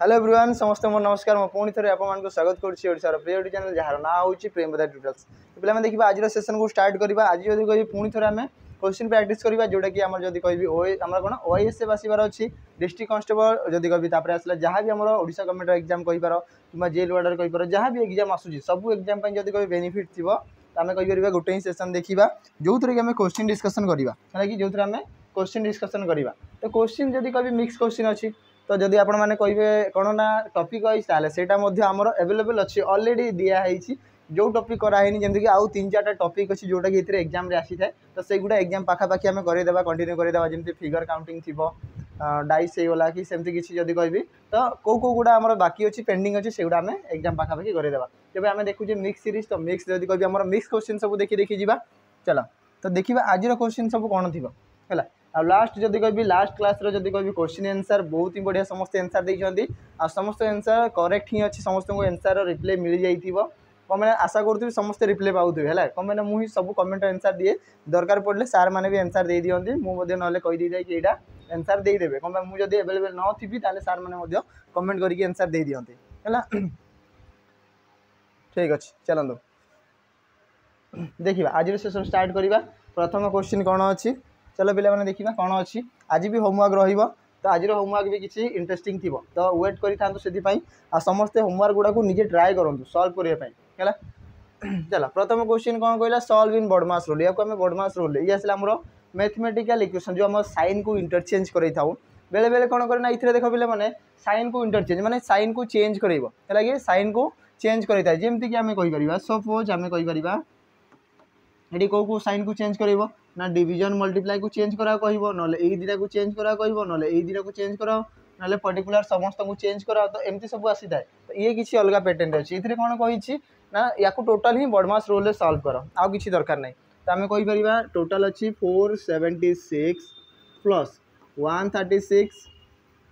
Hello everyone समस्त मोर नमस्कार मो पुणी थे आपको स्वागत करुँचार प्रिय चैनल जार ना हूँ प्रेम प्रदा ट्यूटोरियल्स। पे देखा आज सेसन को स्टार्ट करवा। आज जब कह पुणी थे आम क्वेश्चन प्रैक्टिस करवा जोटा कि आम जब कह आम कौन ओएसएफ आसबार अच्छी डिस्ट्रिक्ट कांस्टेबल जब कह आसला जहाँ भी आम ओडिशा गवर्नमेंट एग्जाम कहींपार कि जेल वार्डर कहींपार जहाँ भी एग्जाम आसूँ सब एग्जाम जब कह बेनिफिट थी आम कहीपर गोटे ही सेसन देखा जो थी आम क्वेश्चन डिस्कसन करवा है कि जो थी आम क्वेश्चन डिस्कसन करवा। तो क्वेश्चन जब कह मिक्स क्वेश्चन अच्छी तो जदि आपण मैंने कहे कौन ना टॉपिक वाइज ताले सेटा मध्य आमर अवेलेबल अच्छी ऑलरेडी दिखाई जो टॉपिक कराएनी जमीक आउ 3-4टा टॉपिक अच्छी जोटा कि एग्जाम रे आसी थाए तो सेगुड़ा एग्जाम पाखापाखि आम करदेवा कंटिन्यू करदेवा जमी फिगर काउंटिंग थी डाइस होगा कि सेमती किसी जदि कहबी तो कौ गुड़ा आम बाकी अच्छी पेंडिंग अच्छी से आम एग्जाम पाखापाखि करदेवा। जब आम देखुचे मिक्स सीरीज तो मिक्स जब कह आम मिक्स क्वेश्चन सब देखी जा चलो तो देखा आज क्वेश्चन सब कौन थी है आ लास्ट जब कह लास्ट क्लास जब कह क्वेश्चन आंसर बहुत ही बढ़िया समस्त आंसर देखते आ समस्त आंसर करेक्ट ही अच्छी समस्त आंसर रिप्लाई मिल जाइए मैंने आशा करूँ समस्ते रिप्लाई पाऊे है कमेंट मुझे सब कमेंट आंसर दिए दरकार पड़े सार मैंने भी आंसर दे दिखती मुझे ना कहीदे जाए कि यहाँ आंसर देदेवे कम मुझे एवेलेबल न थी सार मैंने कमेंट करके आंसर दे दिखती है। ठीक अच्छे चलते देखा आज सेशन स्टार्ट करवा। प्रथम क्वेश्चन कौन अच्छी चलो पे मैंने देखा कौन अच्छी आज भी होमवर्क रही तो आज होमवर्क भी किसी इंटरेस्टिंग थी तो वेट करें आ समस्ते होमवर्क गुड़ा को निजे ट्राए करूँ सल्व करने है। चलो प्रथम क्वेश्चन कौन कहला सॉल्व इन बॉडमास रूल या बॉडमास रूल ये आसला आम मैथमेटिकल इक्वेशन जो आम साइन को इंटरचेंज कर बेले बेले कौन करना ये देख पे मैंने साइन को इंटरचेंज माने साइन को चेंज कर कि साइन को चेंज करता है जमती कि आम कहीपर सपोज आम कहीपर ये कौ साइन को चेंज कर ना डिवीजन मल्टीप्लाई को चेंज करा कह ना दीटा को चेंज करा कह ना दीटा को चेंज करा ना पर्टिकुलर समस्त को चेंज करा तो एमती सब आसी थाए तो ये किसी अलग पैटर्न अच्छी ये कौन कही ना या टोटाल ही बॉडमास रूल रे सॉल्व कर आउ किसी दरकार नहीं तो आम कहीपर टोटाल अच्छी 476 प्लस 136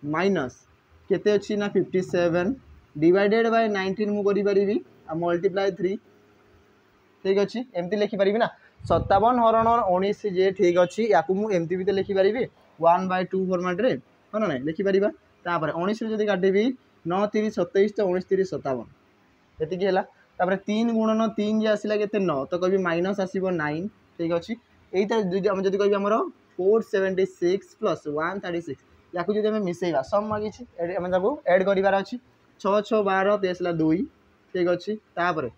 माइनस केते अच्छी ना 57 डिवाइडेड बाय 19 मुझे करी मल्टीप्लाई 3 ठीक अच्छे एमती लिखिपारि ना 57 हरण 19 जे ठीक अच्छी या एमती भी तो लिखिपारि 1/2 फॉर्मेट रे है ना लिखिपार तापर 19 जब काटि 9 3 27 तो 19 3 57 ये है 3 गुणन 3 जे आसला के 9 तो कभी माइनस आसो 9 ठीक अच्छे यही जब कह आम 476 प्लस 136 या जब आम मिसेवा सम मागिছি एड करार अच्छी 6 6 12 तो आसला 2 ठीक अच्छे तापर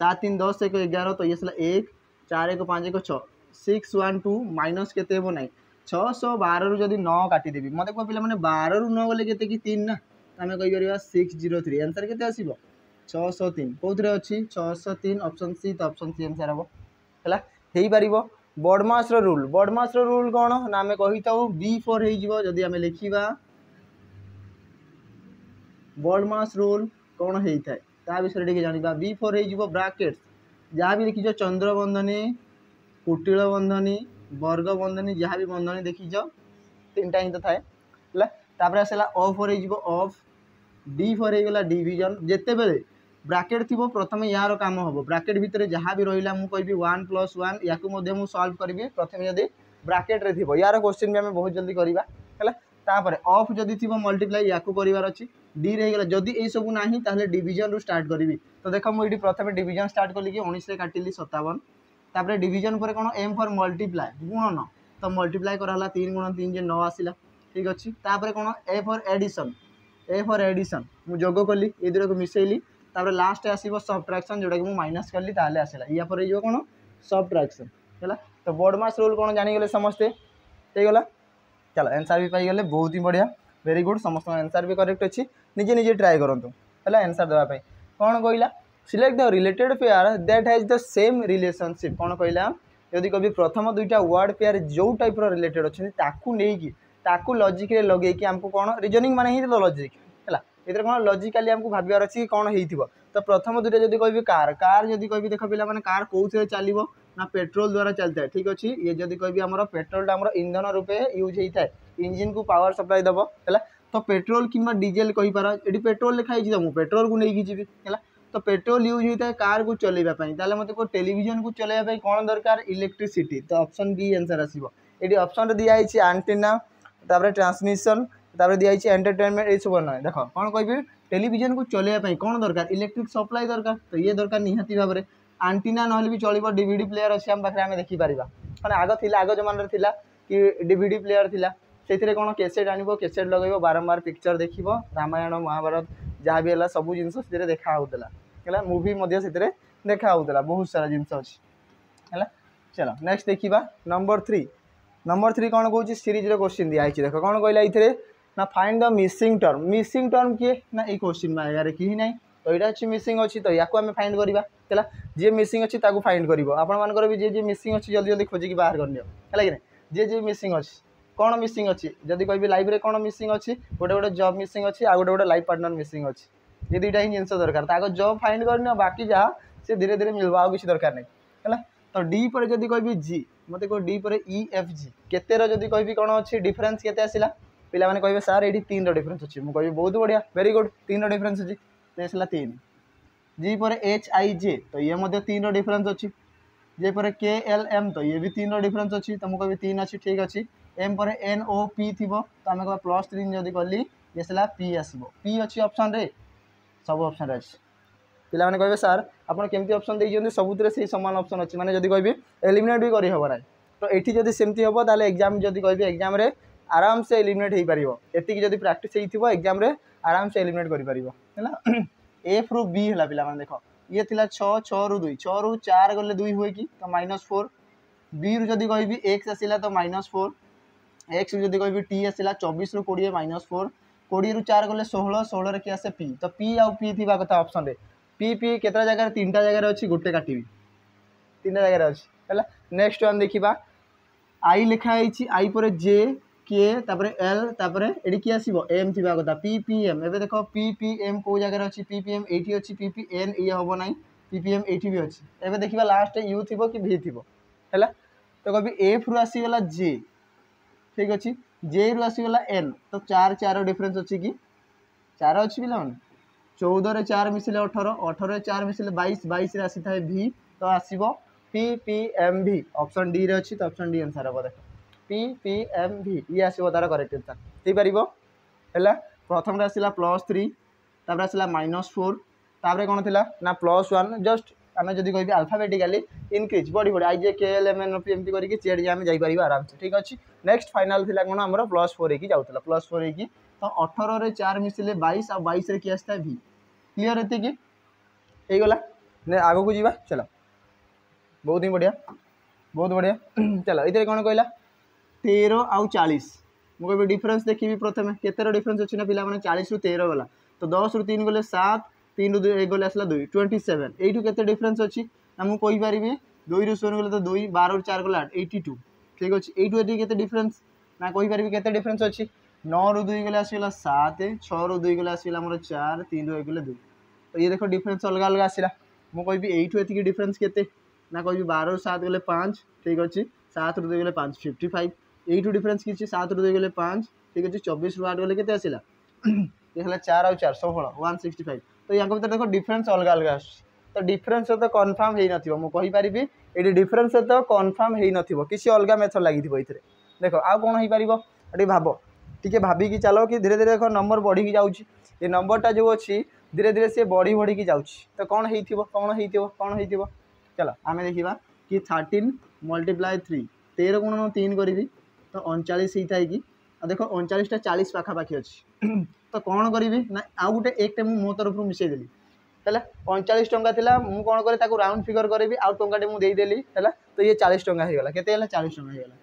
7 3 10 1 11 तो ये आसला 1 4 1 5 1 6 6 1 2 माइनस के 9 612 रु जब 9 काटिदेवी मत कह पे मैंने 12 रु 9 गले के 3 ना आम कहीपर 603 आंसर के आसो 603 कौन अच्छी 603 ऑप्शन सी तो ऑप्शन सी आंसर हम है पार। बॉडमास रूल कौन ना आम कही था B4 जदि आम लिखा बॉडमास रूल कौन होता है ता विषय टे जाना B4 हो ब्राकेट्स जहाँ भी देखी चंद्रबंधनी कुटिल बंधनी वर्ग बंधनी जहाँ भी बंधनी देखी 3टा ही तो थाए है आसला O4 ऑफ D4 होगा डिवीजन जिते बेले ब्राकेट थी प्रथम यार काम हम ब्राकेट भितर जहाँ भी रहा मुझे कहि 1 + 1 या सल्व करी प्रथम जब ब्राकेट रे थी यार क्वेश्चन भी आम बहुत जल्दी करवा है ऑफ जदि थी मल्टीप्लाई या करार अच्छी डी रहीगला जदि ये सब ना ताहले डिवीजन रु स्टार्ट करी तो देख मुझे प्रथम डिवीजन स्टार्ट कली 19 रे काटिली 57 तापर डिवीजन पर कौन एम फॉर मल्टीप्लाई गुणन तो मल्टीप्लाई कराला 3 × 3 जे 9 आसला ठीक अच्छे तापर कौन ए फॉर एडिशन मुझे जोग कली ये दुटा को मिसेली तापर लास्ट आसो सब्ट्रैक्शन जोटा कि मुझे माइनस कली ताले आसला या पर ये कौन सब्ट्रैक्शन है तो बॉडमास रूल कौन जानीगले समस्ते होगला। चलो आंसर भी पाईगले बहुत ही बढ़िया वेरी गुड समस्त आंसर भी करेक्ट अच्छी निजे निजे ट्राए करूँ है आंसर देवाई कौन कहला select the related pair that has the same relationship कौन कहला जदि कभी प्रथम 2टा वर्ड पेयर जो टाइप रिलेटेड अच्छा लॉजिक रे लगे आमको कौन रीजनिंग माने ही लॉजिक है ये कौन लॉजिकली आमको भाबार अच्छी कौन हो तो प्रथम 2टा जब कह कार जब कह देख पे मैंने कार कौन चलो ना पेट्रोल द्वारा चलता है ठीक अच्छे ये जब कह आम पेट्रोल आम इंधन रूपे यूज होता है इंजिन को पावर सप्लाई दब है तो पेट्रोल कि डीजेल कहींपार ये पेट्रोल लिखाई तो मुझे पेट्रोल को लेकिन जी है तो पेट्रोल यूज होता है कार को चलैवाई मतलब टेलीविजन को चलैवाई कौन दरकार इलेक्ट्रिसिटी तो ऑप्शन बी आंसर आसो ये ऑप्शन दिखाई एंटीना तापर ट्रांसमिशन तापर दिखाई एंटरटेनमेंट ये सब ना देख कौन कह टेलीविजन को चलैया कौन दरकार इलेक्ट्रिक सप्लाई दरकार तो ये दरकार निहाती भाव में आंटीना ना भी चलो डीवीडी प्लेयर अच्छे आम पाखे आम देखिपार मैंने आग थी आग जमान थी कि डीवीडी प्लेयर थी से कौन कैसेट आण कैसेट लगे बारंबार पिक्चर देख रामायण महाभारत जहाँ भी है सब जिन देखा मूवी देखा बहुत सारा जिन अच्छी है। चलो नेक्स्ट देखा नंबर 3 कौन कौन सीरीज क्वेश्चन दिखाई देख कौन कहला ये ना फाइंड द मिसिंग टर्म किए ना ये क्वेश्चन में यार कहीं ना तो यहाँ अच्छी मिसिंग अच्छी तो या आम फाइंड करवा है जी मिसिंग अच्छी फाइंड कर आपर भी जी मिसिंग अच्छी जल्दी जल्दी खोजिकी बाहर करनी है कि जी मिसिंग अच्छी कौन मिसिंग अच्छी जदि कह लाइफ में कौन मिसिंग अच्छी गोटे गोटे जॉब मिसिंग अच्छी आ गोटे गोटे लाइफ पार्टनर मिसिंग अच्छी ये दुईटा ही जिन दरकार तो आगे जॉब फाइंड करनी बाकी जहाँ से धीरे धीरे मिलवा आ किसी दरकार नहीं है। तो डी पर जदि कह जी मत कह डी पर EFG केतेर जदि कह कौन अच्छी डिफरेन्स केते आसिला पिला माने कहबे सर ये 3 डिफरेन्स अच्छी मुझे कह बहुत बढ़िया वेरी गुड 3 डिफरेन्स अच्छी आसला 3 जी पर HIJ तो ये 3 डिफरेन्स अच्छी जे पर KLM तो ये भी 3 डिफरेन्स अच्छी तो मुझे 3 अच्छी ठीक अच्छी एम पर NOP थी तो आम कह +3 जदि कली ये P आसो P अच्छी ऑप्शन रे सब ऑप्शन अच्छी पिला माने कहबे सर आपन केमती ऑप्शन देइछन्ते सबुतरे से समान ऑप्शन अच्छी माने जदि कहबे एलिमिनेट भी करि हबो ना तो एठी जदि सेमती हबो ताले एग्जाम जदि कहबे एग्जाम रे आराम से एलिमिनेट हो पारिबो एतिकी जदि प्रैक्टिस हेइथिबो एग्जाम रे आराम से एलिमिनेट करि पारिबो हैला। F रु B हैला पिला माने देखो ये थिला 6 रु 2 6 रु 4 गले 2 हुए कि तो -4 B रु जदि कहबी x आसिला तो -4 x रु जदि कहबी t आसिला 24 रु 20 -4 20 रु 4 गले 16 16 रे कि आसे p तो p आउ p थिबा कथा ऑप्शन रे p केतरा जगह 3टा जगह अच्छी गोटे काटिबी 3टा जगह अच्छी हैला। नेक्स्ट वन देखिबा I लिखाई I पर J K तापर L तापर एडी कि आसीबो M थिबा कथा PPM एबे देखो PPM को जगह अच्छी PPM एठी अच्छी PPN ये होबो नाही PPM एठी भी अच्छी एबे देखिबा लास्ट U थिबो कि V थिबो हैला। तो कभी F रु आसी गला J ठीक अच्छी J रु आसी गला N तो 4 डिफरेंस अच्छी कि 4 अच्छी पिला माने 14 रे 4 मिसिले 18 18 रे 4 मिसिले 22 22 रे आसी थाए V तो आसीबो PPMV ऑप्शन डी रे अच्छी तो ऑप्शन डी आंसर हम देख PPMV ये आसो तार करेक्ट आंसर हो पारिबो हैला। प्रथम रे आसिला +3 तापर आसिला -4 तापर कोन थिला ना +1 जस्ट आमे जदि कहबी अल्फाबेटिकली इनक्रीज बड़ी बड़ी IJ KL MN एमती करके चेड जे आमे जाई पारिबा आराम से ठीक अछि। नेक्स्ट फाइनल थिला कोन हमरो +4 हे की जाउतला +4 हे की तो 18 रे 4 मिसिले 22 आ 22 रे की आस्ता V क्लियर हेते की हे गला ने आगो को जीवा चलो बहुत ही बढ़िया चलो इधर कौन कहला 13 आउ 40 मुझे डिफरेंस देखी प्रथम केतर डिफरेंस अच्छी ना पिला माने 40 रु 13 गला तो 10 रु 3 गले 7 3 रु 2 गले आसला 2 27 एठू केते डिफरेंस अच्छी ना मु कहि परिबी 2 रु 16 गले तो 2 12 रु 4 गला 82 ठीक अछि एठू एठी केते डिफरेंस ना कहि परिबी केते डिफरेंस अच्छी 9 रु 2 गले आसीला 7 6 रु 2 गले आसीला हमर 4 3 रु 1 गले 2 तो ये देखो डिफरेंस अलग अलग आसीला मु कहि एठू एठी डिफरेंस केते ना कह 12 रु 7 गले 5 ठीक अच्छे 7 रु 2 गले 5 55 एठू डिफरेंस किछि 7 रु 2 गले 5 ठीक अच्छे 24 रु 8 गले केते आसिला ये हला 4 आउ 4 16 165 तो या भीतर देखो डिफरेंस अलग अलग आस तो डिफरेंस तो कन्फर्म हेई नथिबो मु कहि परिबी एडी डिफरेंस तो कन्फर्म हेई नथिबो किछि अलग मेथड लागिथिबो इथरे देखो आ कोन हेई परिबो एडी भाबो टिके भाबी की चलो कि धीरे धीरे देखो नंबर बढ़ी की जाउछि ये नंबरटा जो अच्छी धीरे धीरे से बढ़ी की जाउछि तो कौन हेइथिबो चलो आम देखा कि 13 × 3 13 गुणन 3 करी तो 39 होता है कि देखो 39टा 40 पाखापाखि अच्छी तो कौन करी ना आउ गोटे एक मो तरफ मिसेदेली है 39 टंका था मुझे कौन करी राउंड फिगर करी आउ टंकाटे मुझे देदेली है तो ये 40 टंका होगा केते 40 टंका होगा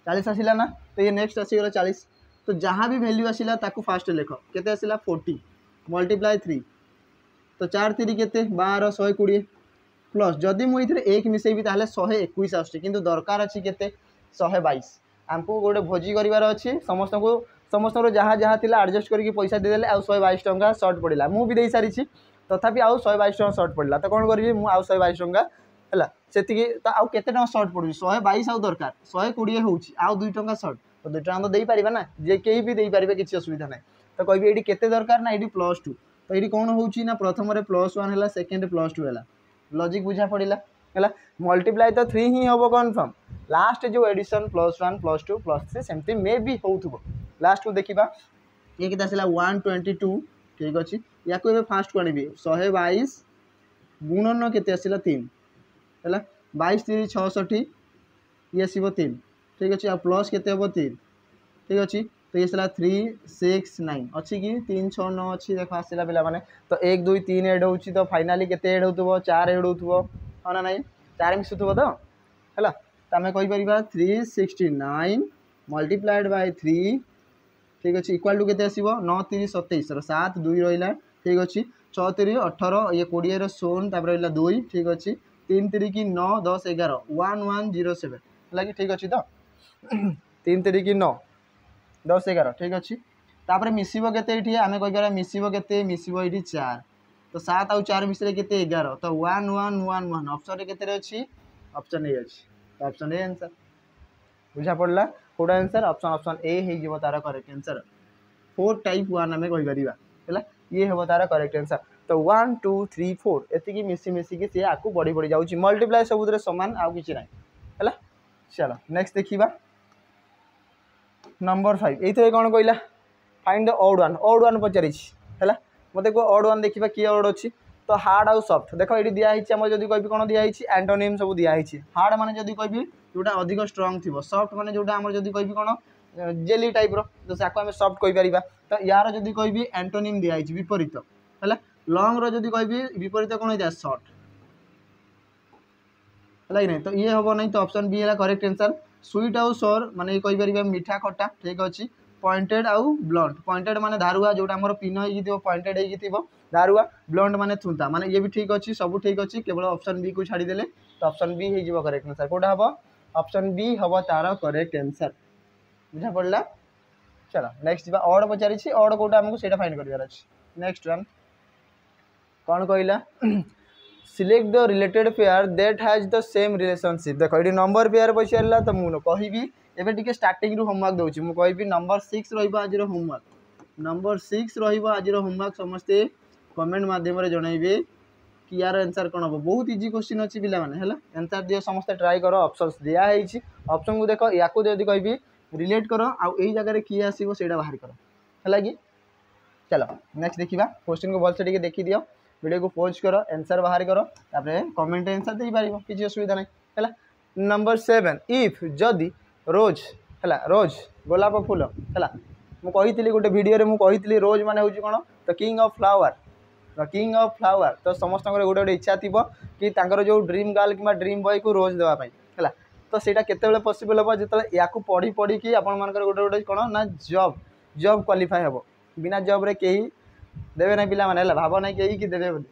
40 आसला ना तो ये नेक्स्ट आसीगला 40 तो जहाँ भी वैल्यू आसला फास्ट लिख केते आसला 40 × 3 तो 4 3 केते 12 120 प्लस जदि मुझे एक मिसेबी ताहले 121 आसुची किंतु दरकार अच्छी केते 122 आमको गोटे भोजी करार अच्छी समस्त जहाँ जहाँ थी एडजस्ट करके पैसा देदेले आउ 122 टंका सर्ट पड़ा मुझे दे सारी तथापि आउ 122 टंका सर्ट पड़ा तो कौन करी मुझे आउ 122 टंका है से तो आउ केते टंका सर्ट पड़ू 122 आउ दरकार 120 होउची आउ 2 टंका सर्ट तो 2 टंका तो दे पारिबा ना जे केही भी दे पारिबे किसी असुविधा ना तो कहबी एडी केते दरकार ना एडी +2 तो ये कौन होउची ना प्रथम रे +1 है सेकेंड +2 है लॉजिक बुझा पड़ा है मल्टीप्लाई तो 3 ही हम कन्फर्म लास्ट जो एडिशन +1 +2 +3 सेमती मे भी हो लास्ट को देखा ये केते आसला 122 ठीक अच्छे या फास्ट को आनी 122 गुणन केते आसला 3 है 22 3 66 ये आसो 3 ठीक अच्छे आ प्लस केते हम 3 ठीक अच्छे तो ये आसला 3 6 9 अच्छी कि 3 6 9 अच्छी देख आसला पिला माने तो 1 2 3 एड हो तो फाइनाली केते एड हो 4 एड हो हाँ ना नहीं 4 मिसुव तो है तो आम कहीपर 369 मल्टीप्लाइड बाय 3 ठीक अच्छे इक्वाल टू के 9 3 27 7 2 रहा ठीक अच्छे 6 3 18 ये 20 16 तापर रहा 2 ठीक अच्छे 3 3 की 9 10 11 1107 है ठीक अच्छे तो 3 3 की 9 10 11 ठीक अच्छे तापर मिसब के आम कहीपर मिसब के मिसब ये 4 तो 7 आउ 4 मिसले के 11 तो 1 1 1 1 ऑप्शन के अच्छी ऑप्शन ए अच्छी ऑप्शन ए आंसर बुझा पड़ा कौटा आंसर ऑप्शन ऑप्शन ए हो तार करेक्ट आंसर 4 टाइप 1 आम कहीपर है ये हम तार करेक्ट आंसर तो 1 2 3 4 एति मिसी मिसिकी सी आपको बढ़ी बढ़ी जाऊँगी मल्टीप्लाई सब सामान आउ कि ना है चलो नेक्स्ट देखा नंबर 5 ये कौन कहला फाइंड द ऑड वन पचारि है मत को ऑड वन देखा किए ऑड अच्छी तो हार्ड आउ सॉफ्ट देख ये दिखाई आम जब कह कौन दिखाई एंटोनिम सब दिखाई हार्ड माने जब कह जोटा अधिक स्ट्रंग थी सॉफ्ट माने जोटा आम जब कह कौन जेली टाइप रो आम सॉफ्ट कहीपर तो यार जब कह एंटोनिम दिखाई विपरीत है लंग रो कह विपरीत कौन होता है शॉर्ट है कि नहीं तो ये हम नहीं तो ऑप्शन बी है करेक्ट आंसर स्वीट आउ सोर माने कहीपर मीठा खट्टा ठीक अच्छे पॉइंटेड आउ ब्लंट पॉइंटेड माने धारुआ जोटा आम पिन हो पॉइंटेड हो धारुआ ब्लंट माने थुंता माने ये भी ठीक अच्छे सब ठीक अच्छे केवल ऑप्शन बी को छाड़देले तो ऑप्शन बी हो करेक्ट आंसर कौटा हम ऑप्शन बी हम तार करेक्ट आंसर बुझा पड़ा चलो नेक्स्ट जा ऑड पचारि ऑड कौटा आमको से फाइंड करार अच्छे नेक्स्ट वन कौन कहला select the related pair that has the same relationship देख ये नंबर पेयर पचारा तो मुझे कहबी एवं टी स्टार्टिंग रू होमवर्क दूसरी मुझे कहि नंबर 6 रज होमवर्क नंबर 6 रज होमवर्क समस्ते कमेंट मध्यम जनइबे कि यार आंसर कौन हम बहुत इजी क्वेश्चन अच्छी पिला माने है आंसर दियो समस्ते ट्राई कर ऑप्शन दिखाई ऑप्शन को देख या जब कहबी रिलेट कर आउ जगह किए आसो से बाहर कर है कि चलो नेक्स्ट देखा क्वेश्चन को भलसे टी देखी दियो वीडियो को पोज कर आंसर बाहर कर कमेंट आंसर दे पार किसी असुविधा नहीं है नंबर 7 इफ जदि रोज है रोज गोलाप फूल है मुझे गोटे भिडियो मुझे रोज मान हूँ कौन द किंग ऑफ फ्लावर तो समस्त गोटे गोटे इच्छा थी कि जो ड्रीम गर्ल कि ड्रीम बॉय को रोज देवाई है तो ସେଇଟା କେତେବେଳେ ପସିବଲ୍ ହେବ ଯେତେବେଳେ ୟାକୁ ପଢ଼ି ପଢ଼ିକି ଆପଣମାନଙ୍କର ଗୋଟେ ଗୋଟେ କ'ଣ ନା ଜବ୍ କ୍ୱାଲିଫାଏ ହେବ ବିନା ଜବ୍ରେ କେହି ଦେବେ ନାହିଁ ପିଲାମାନେ ହେଲା ଭାବ ନାହିଁ କେହି କି ଦେବେ ବୋଲି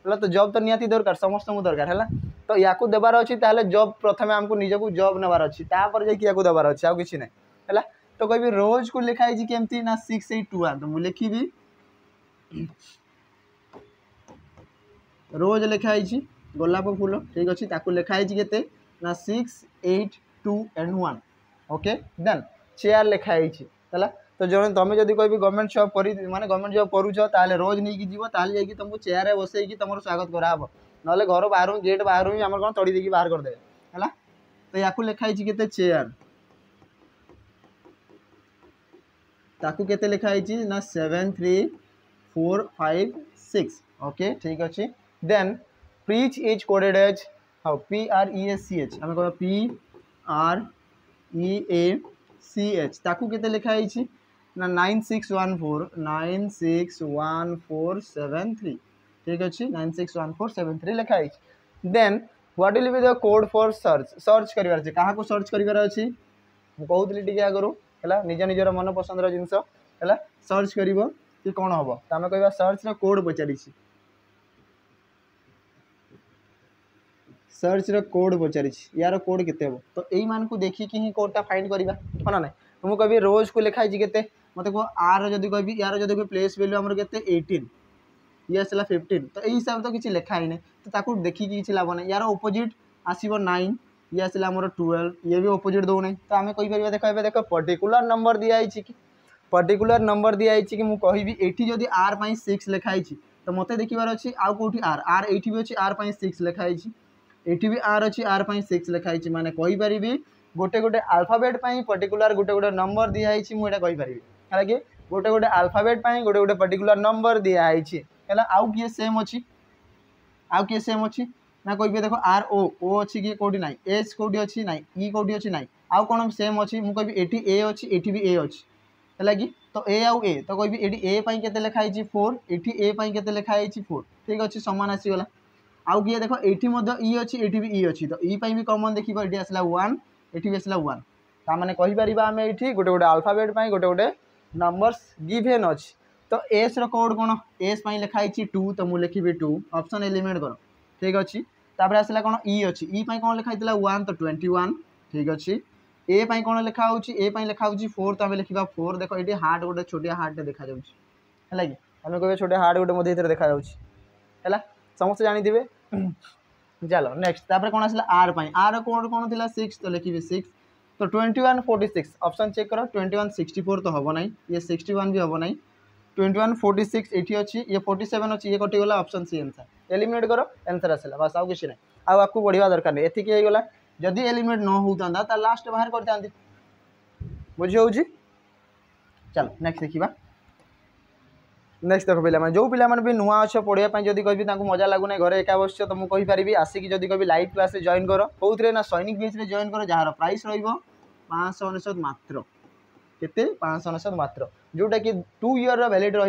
ହେଲା ତ ଜବ୍ ତ ନିହାତି ଦରକାର ସମସ୍ତଙ୍କୁ ଦରକାର ହେଲା ତ ୟାକୁ ଦେବାର ଅଛି ତାହେଲେ ଜବ୍ ପ୍ରଥମେ ଆମକୁ ନିଜକୁ ଜବ୍ ନେବାର ଅଛି ତାପରେ ଯାଇକି ୟାକୁ ଦେବାର ଅଛି ଆଉ କିଛି ନାହିଁ ହେଲା ତ କହିବି ରୋଜ୍କୁ ଲେଖା ହେଇଛି କେମିତି ନା 6821 ତ ମୁଁ ଲେଖିବି रोज लिखाई गोलाप फूल ठीक अच्छे ताकू लिखाई के ना 6 8 2 and 1 ओके देन चेयर लिखाई है तो जो तुम जब कह गवर्नमेंट जॉब कर माने गवर्नमेंट जॉब करुच ताले रोज नहीं जीव ताले तुमको चेयर बसई तुम स्वागत कराब ना घर बाहर गेट बाहर ही आम कौन तड़ी देकी बाहर करदे है तो या लिखाई के चेयर ताकू के लिखाई ना 7 3 4 5 6 ओके ठीक अच्छे then preach is coded as how PREACH आम कह PREACH ताकू केते लिखा है ना 9614 ठीक अच्छे 961473 लिखा है then what will be the code for search करिवार छै कहा को सर्च करिवार अछि मु कहउतली टिके आगरो हला निज निजर मन पसंद रो जिंस हला सर्च करिवो कि कोन हबो त हम कहबा सर्च रो कोड पचारि छी सर्च रो कोड पचारि यार कोड केते हो तो एई मान को देखि कि ही कोडटा फाइंड करबा कोन नै तुम कहबी रोज को लिखाई केते मते को आर जदी कहबी यार जदी को प्लेस वैल्यू हमर केते 18 ये आसला 15 तो एई हिसाब तो किछि लिखा ही नै तो ताकू देखि कि किछि लाभ नै यार ऑपोजिट आसीबो 9 ये आसला हमर 12 ये भी ऑपोजिट दो नै तो हमें कहि परबा देखो पर्टिकुलर नंबर दिया आइछि कि पर्टिकुलर नंबर दिया आइछि कि मु कहबी एठी जदी r पई 6 लिखा आइछि तो मते देखिबार अछि आउ कोठी r एठी भी अछि r पई 6 लिखा आइछि एटी भी आर अच्छी आर 6 लिखाई माने कही पारि गोटे गोटे आल्फाबेट पर्टिकुलर गोटे गोटे नंबर दिखाई मुझे कहीपरि है कि गोटे गोटे आल्फाबेट गोटे गोटे पर्टिकुलर नंबर दिखाई है। आउ किए सेम अच्छी आउ किए सेम अच्छी ना कह देख आर ओ अच्छी कि कौटी ना एस कौटी अच्छी ना ई कौटी अच्छी ना आउ कौन सेम अच्छी मुझे कहि ए अच्छी एटी भी ए अच्छी है कि तो ए आउ ए तो कहि ये ए के लिखाई 4 एटी ए के लिखाई 4 ठीक अच्छे सामान आसीगला। आउ किए देख ये अच्छी एटी भी ई अच्छी तो ई भी कमन देख ये आसला 1 एटी भी आसला 1 ताने कहीपर आम ये गोटे गोटे आल्फाबेट गोटे गोटे नंबर्स गिभेन अच्छी। तो एस रोड कौन एस लिखाई 2 तो मुझे लिखी 2 ऑप्शन एलिमिनेट कर ठीक अच्छे। तापर आसला कौन ई अच्छी ई कौन लिखाई 1 तो 21 ठीक अच्छे। ए कौन लिखा ए लिखा 4 तो आम लिखा 4 देख ये हार्ट गोटे छोटिया हार्ट देखा है कि आम कह छोटिया हार्ट गोटे मध्य देखा है समस्त जानी। चलो नेक्स्ट तापर कौन आसला आर आर कोड कौन थी 6 तो लिखी 6 तो 21 46 ऑप्शन चेक कर 21 64 तो हम ना ये 61 भी हम ना 21 46 ये अच्छी ये 47 अच्छी ये कटिगला ऑप्शन सी आंसर एलिमिनेट कर आंसर आसला बस आउ किसी ना आपको बढ़िया दरकार नहीं एतिक होगला जदि एलिमिनेट न होता लास्ट बाहर करते बुझी हो। चलो नेक्स्ट देखा नेक्स्ट देख पे जो पे भी नुआ अच्छे पढ़ाई जब कह मजा लगुना घरे एका बस तो मुझे कहीपरि आसिक जब कभी लाइव क्लास जॉइन कर कौन ना सैनिक बेच जॉइन कर जार प्राइस रो मात्र केते 599 मात्र जोटा कि 2 ईयर वैलिड रो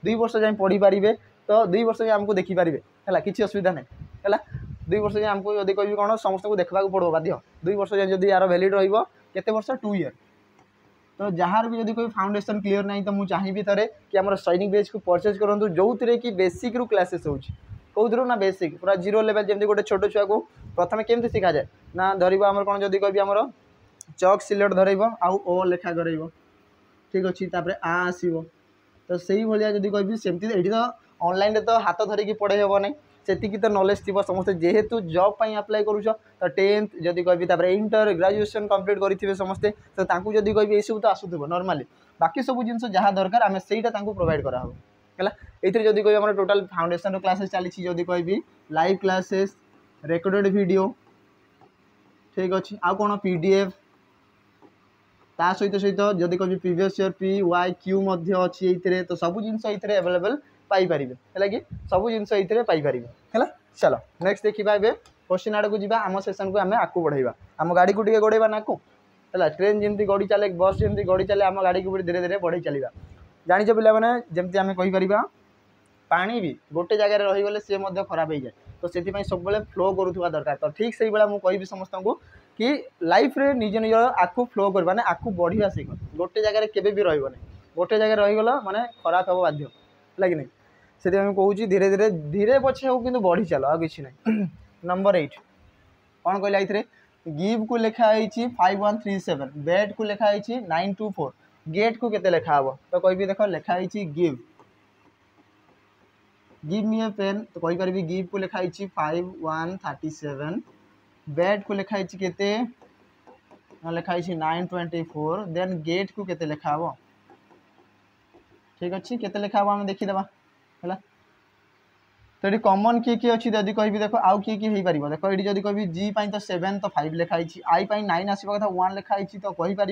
2 वर्ष जाए पढ़ी पारे तो 2 वर्ष जाए आमको देखिपारे है कि असुविधा ना है 2 वर्ष जाए आमको जब कह कौन समस्त को देखा पड़ो बाध्य 2 वर्ष जाए जब यार वैलिड रो वर्ष 2 ईयर तो जार भी जब कोई फाउंडेशन क्लीयर ना तो मुझे चाहिए थे कि आम सैनिक बेच को परचेज करूँ जो थे कि बेसिक रू क्लासेस हो ना बेसिक पूरा जीरो लेवल जमी गोटे छोट छुआ को प्रथम केमती शिखा जाए ना धरब आम कौन जब कह आम चक सिलेट धरब आउ ओ लेखा कर ठीक अच्छे तापर आ आसो तो से भाया जब कह सेमती ये तो ऑनलाइन तो हाथ धरिकी पढ़े हे ना से तो नॉलेज थी समस्त जेहेतु जॉब पर अप्लाई करूछ तो 10th जब कह इंटर ग्रेजुएशन कंप्लीट करेंगे समस्ते तो जब कह ये सब तो आसूब नॉर्मली बाकी सब जिन जहाँ दरकार आम से प्रोवाइड करा है ये जब कह टोटाल फाउंडेशन क्लासेस चली जब कह लाइव क्लासेस रेकर्डेड वीडियो ठीक अच्छे आउ कौन पीडीएफ ता सहित सहित जब कह previous year P Y Q अच्छी तो सब जिन एवेलेबल पाइपर है कि सब जिन पाइपर है। चलो नेक्स्ट देखा ए क्वेश्चन आड़ को जी आम सेसन को आम आगे बढ़ेगा आम गाड़ी को गड़ेबा ना को है ट्रेन जमी गड़ी चले बस जमी गड़ी चले आम गाड़ी को धीरे धीरे बढ़े चलवा जाच पे जमी आम कहीपर पानी भी गोटे जगह रहीगले सी खराब हो जाए तो से सब फ्लो करुवा दरकार तो ठीक से मुझे कहि समस्त को कि लाइफ रे निज निज आखु फ्लो कर माने आखु बढ़िया शिख गोटे जगह केबे भी रहिबो नहीं गोटे जगह रहीगला माने खराब हम बाध्य है कि नहीं से कहूँ धीरे धीरे धीरे पछे हो कि बढ़ी चल आ कि ना। नंबर 8 कौन कहला ये गिव को लिखाई 5137 बेट को लिखाई 924 गेट को केते लिखा हम तो कह देख लिखाई गिव गिव मी ए पेन तो कहीपर गिव को लिखाई 5137 बेट को लिखाई केते लिखाई 924 देन गेट को केते लिखा हम ठीक अच्छे केते लिखा हम आम देखीदे है तो ये कमन किए अच्छी जब कह देख आउ किए हो पार देख ये जब कह जी तो 7 तो 5 लिखाई आई 9 आसवा कथा 1 लिखाई तो कहीपर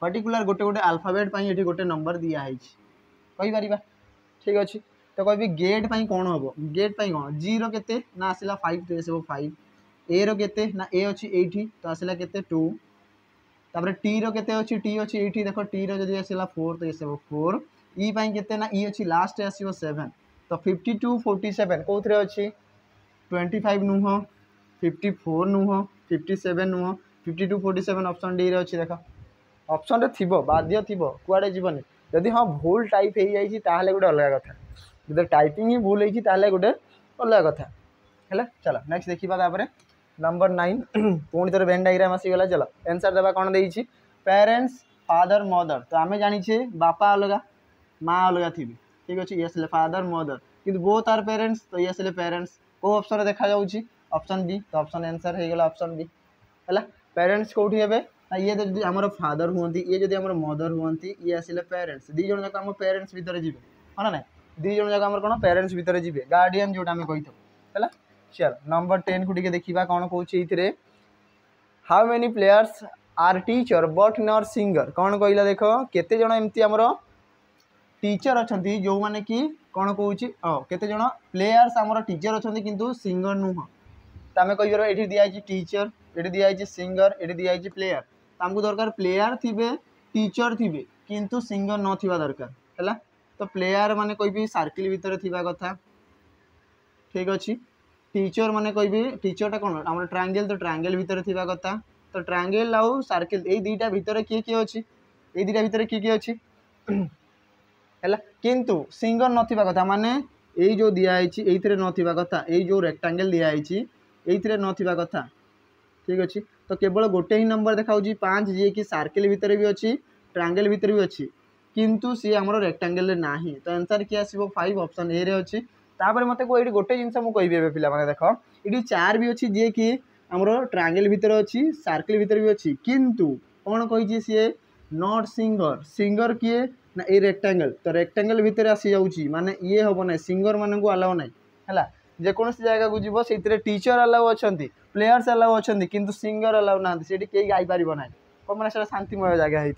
पर्टिकुलर गोटे गोटे आल्फाबेट ये गोटे नंबर दिखाई कहीपर ठीक अच्छे तो कह गेट कौन हम गेट कौन जी रे ना आसला 5 तो आसो 5 ए रे ना ए अच्छी ये तो आसला के 2 तापर टी रे अच्छी टी अच्छी ये देख टी री आसला 4 तो आसो 4 ई के ना ई अच्छी लास्ट आसो 7 तो 52 47 कौन अच्छी 25 नुह 54 नुह 57 नुह 52 47 ऑप्शन डी रे अच्छी देख ऑप्शन रे थिबो बाध्य थिबो कुआडे जीवनी जदि हाँ भूल टाइप हो जाइए ताहले गोटे अलग कथा जब टाइपिंग ही भूल होती ताहले गोटे अलग कथा है। चलो नेक्स्ट देखा नंबर 9 पुणी थोड़े वेन डायग्राम आसीगला चलो आंसर देवा कौन देती पेरेंट्स फादर मदर तो आम जाचे बापा अलग माँ अलग थी ठीक अच्छे ये आसले फादर मदर कि बोथ आर पेरेंट्स तो ये आसले पेरेंट्स को ऑप्शन देखा जाऊँगी ऑप्शन बी तो ऑप्शन आंसर हो गला ऑप्शन बी है। पेरेंट्स कौटी हे ना ये जो आम फादर हूँ ये जो आम मदर हूँ ये आसले पेरेंट्स दी जन जाक आम पेरेंट्स भितर जी हाँ ना ना दी जन जाक आम कौन पेरेंट्स भितर जी गार्डियन जोटा आम कही है। चलो नंबर 10 को देखा कौन कौन ये how many players are teacher but not singer कौन कहला देख केते जण एमती हमर टीचर अच्छा जो मैंने कि कौन कौन केते जण प्लेयर्स आमर टीचर अच्छा किंतु सिंगर नुह तो आम कहीपर ये दिखाई टीचर ये दिखाई सिंगर ये दिखाई प्लेयर आमको दरकार प्लेयर थे टीचर थे किंतु सिंगर न दरकार है तो प्लेयर माने कहि सर्किल भितर थिबा कथा ठीक अच्छे टीचर माने कहि टीचरटा कौन आम ट्रायंगल तो ट्रायंगल भितर थिबा कथा तो ट्रायंगल आउ सर्किल ये दुईटा भितर किए किए अच्छी ये दुईटा भितर किए किए अच्छी है किंतु सिंगर नथिबा कथा माने ये जो दिखाई ये नथिबा कथा ये जो रेक्टांगल दिखाई ये नथिबा कथा ठीक अच्छे तो केवल गोटे ही नंबर देखा 5 जी कि सर्किल भितर भी अच्छी ट्रायंगल भितर भी अच्छी किंतु सी आम रेक्टांगल ना तो आंसर किए आसो 5 ऑप्शन ए रे अच्छी तापर मत ये गोटे जिनस मुझे कह पे देख ये 4 भी अच्छी जी कि आमर ट्रायंगल भितर अच्छी सर्किल भितर भी अच्छी किंतु कौन कही सी नॉट सिंगर सिंगर किए ना ये रेक्टांगल तो रेक्टांगल भितर आसी जाऊँगी माने ये हम ना सिंगर मान को अलाउ ना है जेकोसी जगह को जीव से टीचर अलाउ अच्छा प्लेयर्स अलाउ अच्छा किंतु सिंगर अलाउ ना से कहीं गाईपर ना कौन मैंने शांतिमय जगह है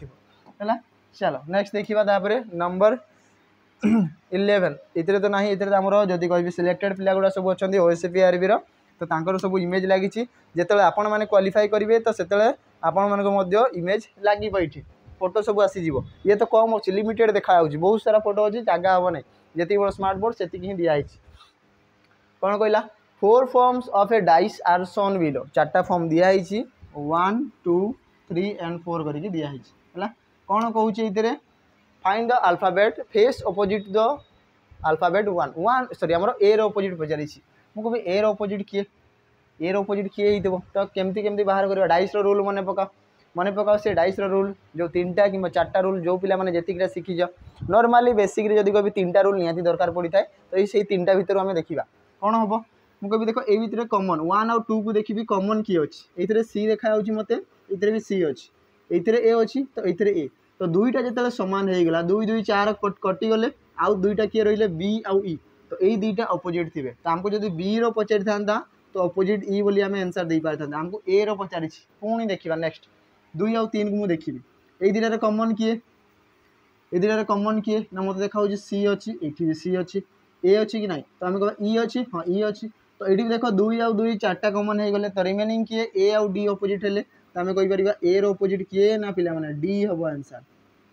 चलो नेक्स्ट देखा तापर नंबर 11 इतने तो ना इतने आमर जदि कह सिलेक्टेड पिला गुड़ा सब अच्छा ओएसपीआरबी तो तांकर सब इमेज लगी जिते आपण मैंने क्वालिफाई करेंगे तो से आपण मान इमेज लगे ये फोटो सब आसीज ये तो कम अच्छी लिमिटेड देखा बहुत सारा फोटो अच्छी जगह हम ना जी बड़ स्मार्ट बोर्ड से ही दिखाई कौन कहला 4 forms of a dice are shown below 4टा फॉर्म दिखाई 1 2 3 एंड 4 करके दिखाई है कौन कहे find the alphabet face opposite the alphabet 1 sorry आमर ए रो ऑपोजिट पचारि मुझे ए रो ऑपोजिट किए ए रो ऑपोजिट किए हो तो केमती केमती बाहर करवा डाइस रो रूल मन पकाओ से डाइस रो रूल जो 3टा कि 4टा रूल जो पिला माने जतिकटा शिखिज नॉर्मली बेसिक रे जदि कभी 3टा रूल निहाती दरकार पड़ी थाए तो ये 3टा भितर आम देखा कौन हम मुझे देख ये भितर कमन 1 और 2 को देखी कमन किए अच्छी ये सी देखा मत ये भी सी अच्छी ये ए अच्छी तो ये ए तो दुईटा जो सामान हो गला 2 2 4 कटिगले आउ दुईटा किए रही बी आउ ई तो यही दुईटा अपोजिट थे तो आमको जब बी रो पचारि था तो अपोजिट ई बोली आम आंसर दे पारि था आमको ए रो पचारि पुणी देखा नेक्स्ट 2 आउ 3 को मुझे देखी ये दुईटार कमन किए ये दुईटार कमन किए ना मत देखा सी अच्छी ये भी सी अच्छी ए अच्छी कि ना तो आम कह ई अच्छी हाँ ई अच्छी तो ये देख 2 आउ 2 4टा कमन हो गले तो रिमेनिंग किए ए आउ डी अपोजिट हेले तो आम कहीपर ए रो अपोजिट किए ना पिला माने डी हम आंसर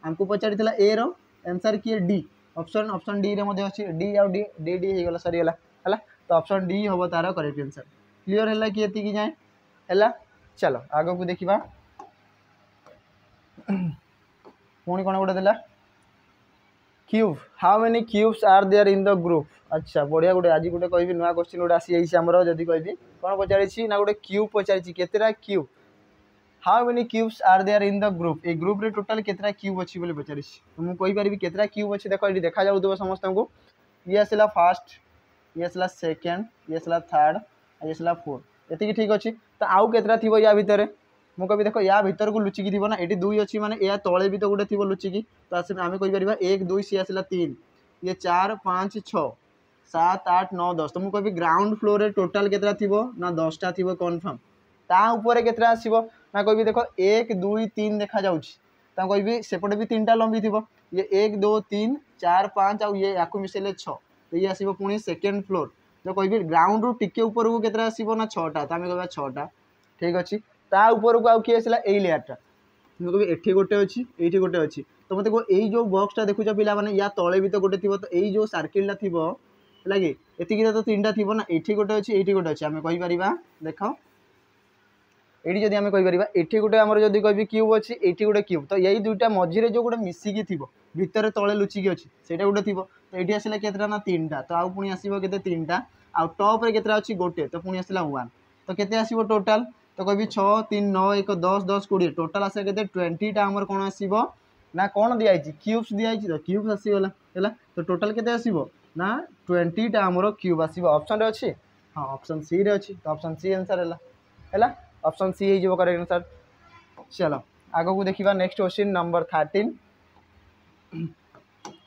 आमको पचारि ए रो आंसर किए डी ऑप्शन ऑप्शन डी रे अच्छी डी आउ डी डी डी हो सरीगला है तो ऑप्शन डी हम तार करेक्ट आंसर क्लीयर है कि ये जाए है चलो आग को देखा पुणी कौन गोटे देला cube how many cubes are there in the group अच्छा बढ़िया गोटे आज गोटे कह नुआ क्वेश्चन गोटे आसी जाइए जदि कह कौन पचारि ना गोटे क्यूब पचारि केतेटा cube how many cubes are there in the group ए ग्रुप रे टोटल केतेटा क्यूब अच्छी बोले पचारि तो मुझे कहीपरि केतेटा क्यूब अच्छी देख ये देखा जाऊ समस्त को ये आसला फास्ट ये आसला सेकेंड ये आसला थर्ड ये आसला फोर्थ ये ठीक अच्छी तो आउ केतेटा थी या भितर मुझे कभी देख या भीतर को लुचिकी थी ना ये 2 अच्छी माने या तले भी तो गोटे थी लुचिकी तो आम कहीपर 1 2 सी आसला 3 ये 4 5 6 7 8 9 10 तो मुझे कभी ग्राउंड फ्लोर रे टोटाल केतेटा थी ना 10टा थी कन्फर्म ता ऊपर केतेटा आसो ना कह देख 1 2 3 देखा जाऊँगी कह सेपटे भी 3टा लंबी थी ये 1 2 3 4 5 आउ ये या मिसेले 6 तो ये आसो पुणी सेकेंड फ्लोर तो कह ग्राउंड रू टिके ऊपर को केतेटा आसो ना 6टा तो आम कह 6टा ठीक अच्छे ता ऊपर को आउ किए आसला यही लेयरटा मुझे कह एठी गोटे अच्छी ये गोटे अच्छी तो मत यही जो बक्सटा देखुच पिला माने या तले भी तो गोटे थी तो यही जो सर्किलटा थी लगे ये तो 3टा थी ना ये गोटे अच्छी ये गोटे अच्छी आम कहीपर देख ये जब आम कहीपर ये गोटे आम जब कह क्यूब अच्छी ये गोटे क्यूब तो यही दुईटा मझे जो गोटे मिसिकी थी भितर तले लुचिकी अच्छी से गोटे थी तो ये आसला केतेटा ना 3टा तो आउ पुणी आसो के 3टा आउ टॉप रे केतेटा अच्छी गोटे तो पुणी आसला 1 तो केते आसो टोटाल तो कह 6 3 9 1 10 10 20 टोटाल आस के 20टा आमर कौन आसो ना कौन दिखाई क्यूब्स दिखाई तो क्यूब्स आसीगला है तो टोटाल केते आसो ना 20टा आमर क्यूब आसो ऑप्शन रे अच्छी हाँ ऑप्शन सी रे अच्छी तो ऑप्शन सी आंसर है ऑप्शन सी हो करेक्ट आंसर चलो आग को देखा नेक्स्ट क्वेश्चन नंबर 13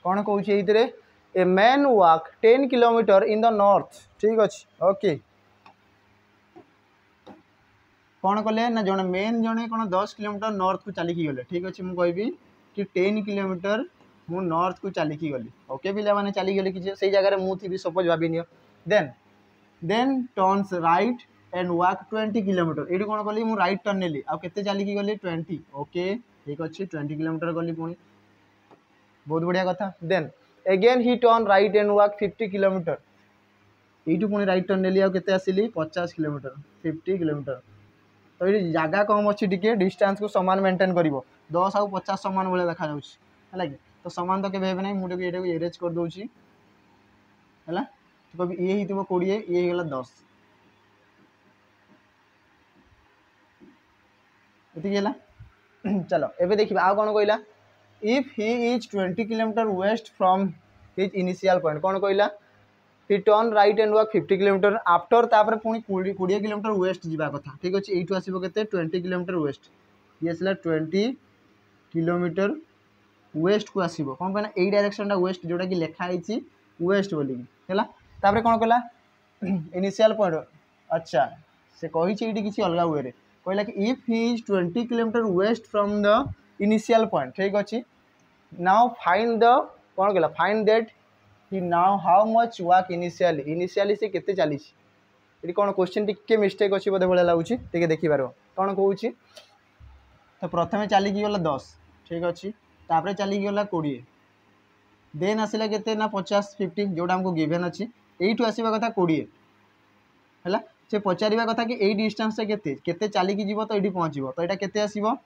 कौन कौन a man walk 10 kilometre in the north ठीक अच्छे ओके कौन कले ना जड़े मेन जड़े कौन 10 किलोमीटर नॉर्थ को चलिकी गले ठीक अच्छे मुझे कहबी कि 10 किलोमीटर मु नॉर्थ को चलिकी गली ओके पिला माने चली गले कि से जगह मुझे सपोज भाभी नियो then turns right and walk 20 kilometre ये कौन कली मु राइट टर्न नेली आउ केते चलिकी गली 20 ओके ठीक अच्छे 20 किलोमीटर गली पुणी बहुत बढ़िया कथा then again he turn right and walk 50 kilometer you पुणी राइट टर्न नेली आउ केते आसिली 50 किलोमीटर 50 किलोमीटर तो ये जगह कम अच्छी टी डिस्टेंस को सामान मेंटेन कर 10 आउ 50 सामान भाई देखा है कि तो सामान तो केवे ना मुझे ये एरेज कर दूसरी है तो कभी ये ही 20 ये गला 10 ये चलो एबे देखिए आउ कौन कहला if he is 20 kilometre west from his initial point कौन कहला ही turn right and walk 50 kilometre after तापर पुणी 20 किलोमीटर वेस्ट जावा कथा ठीक अच्छे यू आसो के 20 किलोमीटर वेस्ट ये आसला 20 किलोमीटर वेस्ट को आसो कौन पे यही डायरेक्शन वेस्ट जोटा कि लिखाई वेस्ट बोलिकी है कौन कला इनिशियल पॉइंट अच्छा से कही किसी अलग वे कहला कि if he is 20 kilometre west from the initial point ठीक अच्छे नाउ फाइंड द कौन कहला find that he now how much walk initially से केते चली ये कौन क्वेश्चन टिके मिस्टेक अच्छी बोधे भाई लगुच टे देखिपार कौन कौच तो प्रथम चलिकी गला 10 ठीक अच्छे तापर चलिकी गला 20 देन आसला केते ना 50 50 जोटा हमको गिवेन अच्छी यू आसवा कथा 20 है से पचार कथा कि यही डिस्टेंस केते चलिकी जीव तो ये पहुँचो तो यहाँ केते आसो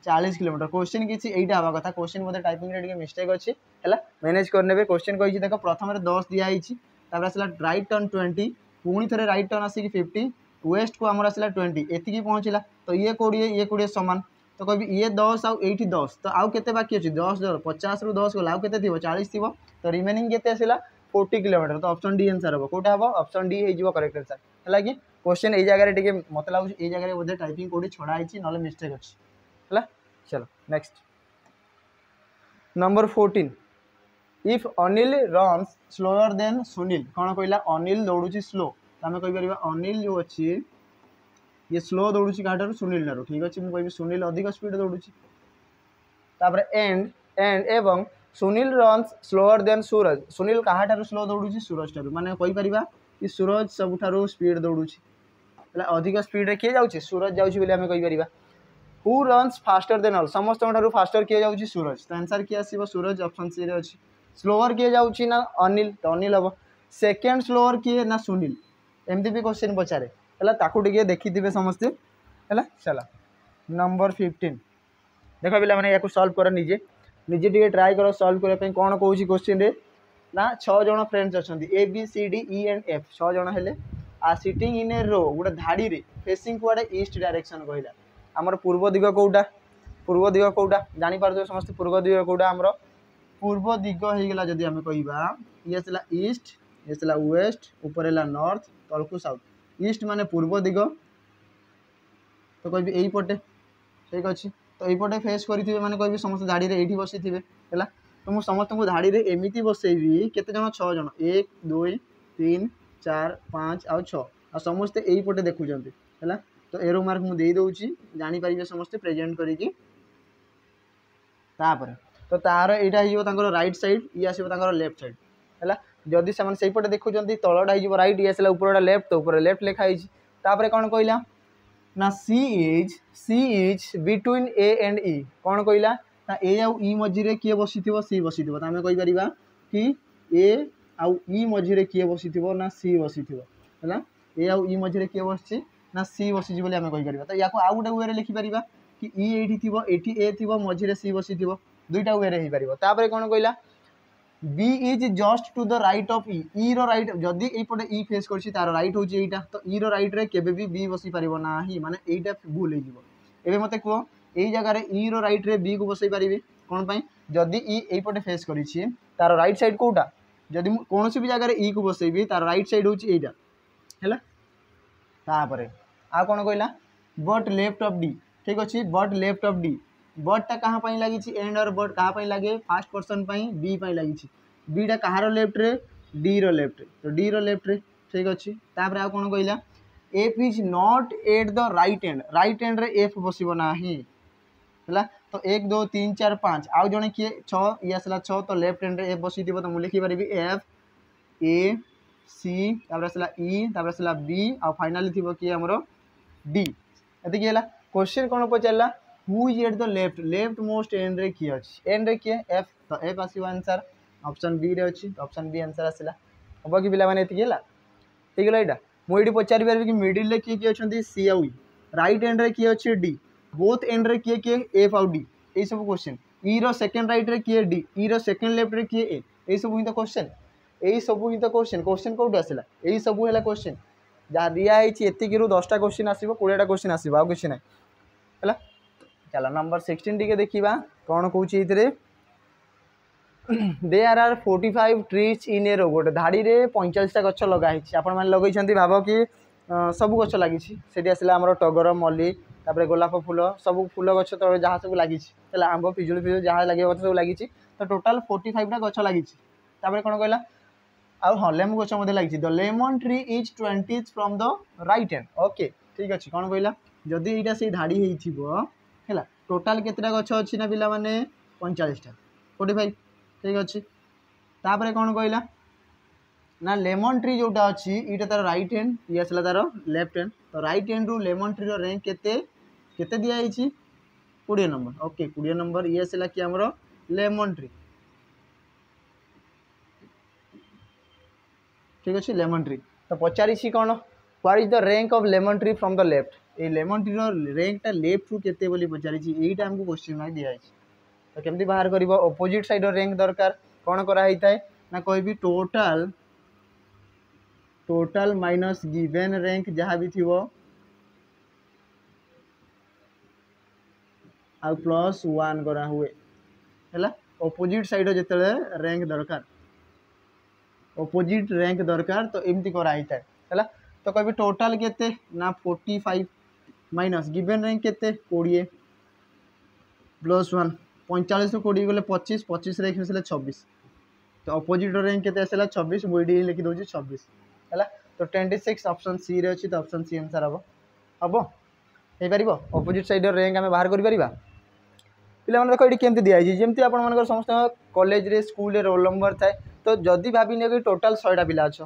40 किलोमीटर क्वेश्चन किसी यहीटा हवा कथा क्वेश्चन बोधे टाइपिंग रे मिस्टेक अच्छी है मैनेज करने क्वेश्चन कही देख प्रथम 10 दिखाई आसला राइट टर्न 20 पुणी थे राइट टर्न आसिक 50 वेस्ट को आमर आसला 20 एतिकी पहुँचला तो ये 20 सामान तो कभी ये 10 आउ 10 तो आउ केते बाकी अच्छी 10 50 रु 10 गला आउ केते थी 40 थी तो रिमेनिंग केते आसला 40 किलोमीटर तो ऑप्शन डी आंसर हम कौटा हम ऑप्शन डी हो करेक्ट आंसर है कि क्वेश्चन ये जगह मत लगे ये जगह बोधे टाइपिंग कौटी छड़ाई ना मिस्टेक अच्छी है चलो next number 14 if Anil runs slower then Sunil कौन कहला अनिल दौड़ू स्लो तो आम कहीपर अनिल जो अच्छी ये स्लो दौड़ू क्या सुनील ठार ठीक अच्छे मुझे सुनील अधिक स्पीड दौड़ू एंड एंड एवं सुनील रन्स स्लोअर देन सूरज सुनील क्या स्लो दौड़ू सूरज ठार माने कहीपर कि सूरज सबुठ स्पीड दौड़ू अधिक स्पीड किए जाऊँगी सूरज जाऊँगी आम कहीपर who runs faster than all समस्त फास्टर किए जाऊँगी सूरज तो आंसर किए आसो सूरज ऑप्शन सी रे अच्छी स्लोअर किए जाऊँगी ना अनिल तो अनिल हम सेकेंड स्लोअर किए ना सुनील एमती भी क्वेश्चन पचारे है देखी थे समस्ते है चला नंबर 15 देख पिला मैंने या सल्व कर निजे निजे टे ट्राए कर सल्व करने कौन कौन क्वेश्चन रे ना 6 जन फ्रेंड्स अच्छा A B C D E and F 6 जन हेले आ सिटिंग इन ए रो गोटे धाड़ी रे फेसिंग कुआडे ईस्ट डायरेक्शन कहला आमर पूर्व दिग कौटा जापार समस्त पूर्व दिग कौटा आमर पूर्व दिग होगा जदि आम कह ये आसला ईस्ट ये आसला वेस्ट ऊपर है नॉर्थ तलकू साउथ ईस्ट माने पूर्व दिग तो कह यही पटे ठीक अच्छे तो यहीपटे फेस करेंगे मैंने कह समस्त धाड़ी में ये बसी थे है तो मुझे समस्त को धाड़ी में एमती बसैबी केते जन 6 जन 1 2 3 4 5 आउ 6 आ समस्ते यहीपटे देखुं है तो एरो मार्क मुझे देदे जापर समस्ते प्रेजेंट करी तो तार यहाँ राइट साइड ये आसो लेफ्ट साइड है जदि से पटे देखुं तलटा हो रईट ये आसला ऊपर लेफ्ट तो ऊपर लेफ्ट लिखाई कौन कहला ना सी इज बिटवीन ए एंड ई कौन कहला ना ए आउ ई मझे किए बसी सी बसी तो आम कहीपर कि ए आउ ई मझे किए बसी ना सी बसी है ए आउ ई मझे किए बस ना सी बसीज आम कहीपर तो या आउ गोटे वे लिखिपर कि ई ये ए थी मझे सी बसी दुईटा वे हो पार कौन कहला B is just to the right of E row right जदि यपटे ई फेस कर तार राइट हूँ यहाँ तो ई रो राइट रे केबे भी बी बसी पार ना माने यहीटा भूल हो मत कह यही जगह ई रो राइट रे बी को बसई पारि कौन पाई जदि ई यपटे फेस कर तार राइट साइड कौटा जदि कौन भी जगह ई को बसैबी तार राइट साइड हूँ यहाँ है आ कौन कहला बट लेफ्ट ऑफ डी ठीक अच्छे बट लेफ्ट ऑफ डी बटटा कहाँ पर लगी एंड और बट कहाँ पर लगे फास्ट पर्सन बी पर लगी बीटा कହାର लेफ्ट रे डी रो लेफ्ट रे तो डी रो लेफ्ट रे ठीक अच्छे तापर आ कौन कहला F is not at the right and रे एफ बसब ना है तो 1 2 3 4 5 आउ जड़े किए 6 ये आसला 6 तो लेफ्ट हैंड रे एफ बसई तो मुझे लिखिपारि एफ ए सी आसला ई आसला बी आ फाइनाली थी किए आमर डी एति क्वेश्चन कौन पचारा who is at the left most end रे किए अच्छी एंड रे किए एफ तो एफ आसो आंसर ऑप्शन बी रे अच्छी तो ऑप्शन बी आंसर आसला हम कि पे ठीक है यहाँ मुझे पचारि पारि कि मिडिल रे किए किए अच्छा सी आउ राइट एंड रे किए अच्छे डी बोथ एंड रे किए किए एफ आउ डी यही सब question E row second right रे किए D E row second left रे किए ए यही सब ही तो क्वेश्चन यही सब ही तो क्वेश्चन कौट आसला यही सब है क्वेश्चन जहाँ दिखाई एतिक 10टा क्वेश्चन आसो 20टा क्वेश्चन आसो आउ कि ना है चलो नंबर 16 टी देखा कौन कौन ये देयर आर 45 ट्रीज इन ए रो गोटे धाड़ी में 45टा गछ लगाई आपण मैंने लगे भाव कि सब गछ लगी से आसला आमर टगर मल्ली तापर गोलाप फूल सब फूल गछ तले जहाँ सब लगी आंब पिजुली फिजुली जहाँ लगे सब लगी तो टोटाल 45टा गछ लगी कौन कहला आउ हाँ लेमु गछ लगी the lemon tree is 20 from the right hand okay ठीक अच्छे कौन कहला जदि यहाँ से धाड़ी है टोटाल केतटा गछ अच्छी ना पिला माने 45टा 45 ठीक अच्छे तापर कौन कहला ना लेमन ट्री जोटा अच्छी ये तार राइट हैंड ये आसला तार लेफ्ट हैंड तो राइट हैंड रु लेमन ट्री रो रैंक केते दिया 20 नंबर ओके 20 नंबर ये आसला कि हमरो लेमन ट्री ठीक अच्छे लेमन ट्री तो पचारि कौन what is the rank of lemon tree from the left ये लेमन ट्री रो रैंक लेफ्ट रु केते बोली पचारि एटा हमको क्वेश्चन मार्क दिया तो केमती बाहर कर अपोजिट साइड रैंक दरकार कौन कराई थाए ना कहि टोटाल माइनस गिवन रैंक जहाँ भी थी आ प्लस 1 करा हुए है अपोजिट साइड जिते रैंक दरकार अपोजिट रैंक दरकार तो एमती कराई थाए है तो कभी टोटाल केते ना 45 माइनस गिवन रैंक केते 20 प्लस 1 45 ରୁ 20 गले 25 25 रे आसला 26 तो अपोजिट रैंक केते आसला 26 मुझे लिखि दउची 26 है तो 26 ऑप्शन सी रे अच्छी तो ऑप्शन सी आंसर हम हम हो पार अपोजिट साइड रैंक आम बाहर कर पिला देख ये केमती दिखाई जमी आप समस्त कॉलेज रे स्कूल रोल नंबर थाए तो जदि भाभी कि टोटाल 100टा पिला अच्छ